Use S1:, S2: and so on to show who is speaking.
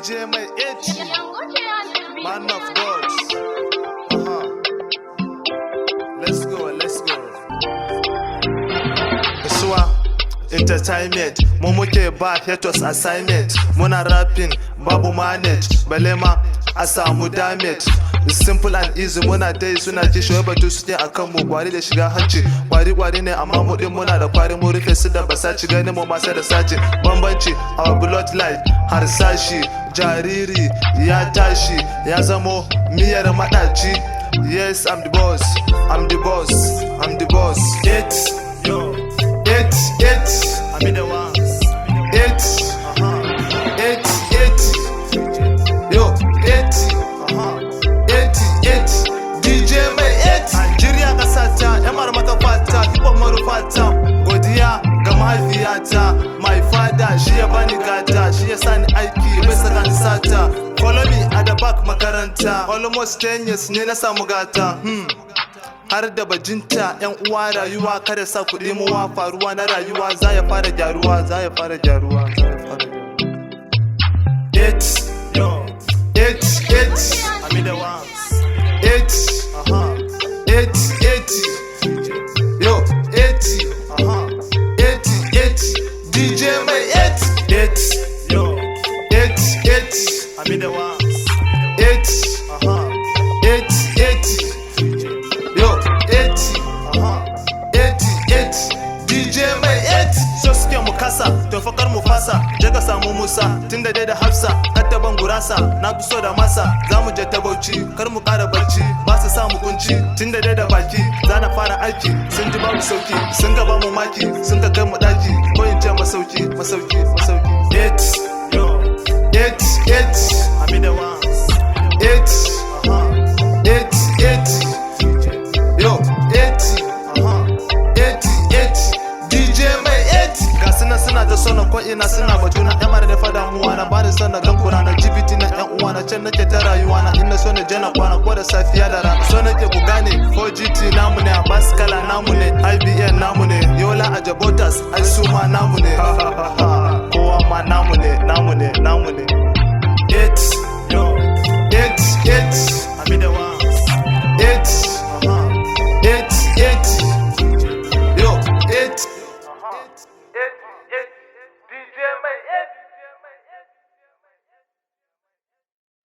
S1: DJ my H, man of God. Let's go. Kasuwa entertainment, mu muke ba haters assignment. Muna rapping, babu manage, balema a samu damage. Simple and easy, muna dai suna kishi wai batu suke akan mu. Kwari da shiga hanci, kwari ne amma mu din muna da kwari, mu rufe su da basaci, gani mu ma sai da saci. Bambanci our bloodline, harsashi jariri ya tashi ya zamo miyar madaci. Yes, I'm the boss. I'm the boss. It. I be the ones. It. Yo, it. DJ mai it. Nigeria kasata, yamar maka fata, hip hop marufata. Godiya ga mahaifiyata, my father shi ya bani gata, shi ya sani aiki bai saka ni sata. Follow me at the back makaranta, almost 10 years ne na samu gata. Har da bajinta yan uwa rayuwa kada sa kuɗi muwa faruwa na rayuwa za ya fara gyaruwa. It. I mean the ones. It. Yo, it. DJ my it. Yo, it. I mean the ones. It. Yo, it. DJ mai it. So suke mu kasa, to fakar mu fasa. Je ka samu Musa, tunda dai da Hafsa. Hatta ban gurasa, na fi so da masa. Za mu je ta Bauchi, kar mu ƙara barci. Ba su sa mu kunci, tunda dai da baki. Za na fara aiki, sun ji babu sauki. Sun ga ba mu maki, sun ka kai mu ɗaki. Ko in ce masauki. It. I mean the ones. It. Yo, it. DJ mai it. Ga suna ta sona ko ina suna batuna. Yamar da fada muwa na bani sana gan kurana. GBT na yan uwa na can nake ta rayuwa na. Inna so na je na kwana ko da safiya da rana. So nake ku gane 4GT namu ne, Abbas Kala namu ne, IBN namu ne, Yola Ajabotas ai su ma namu ne.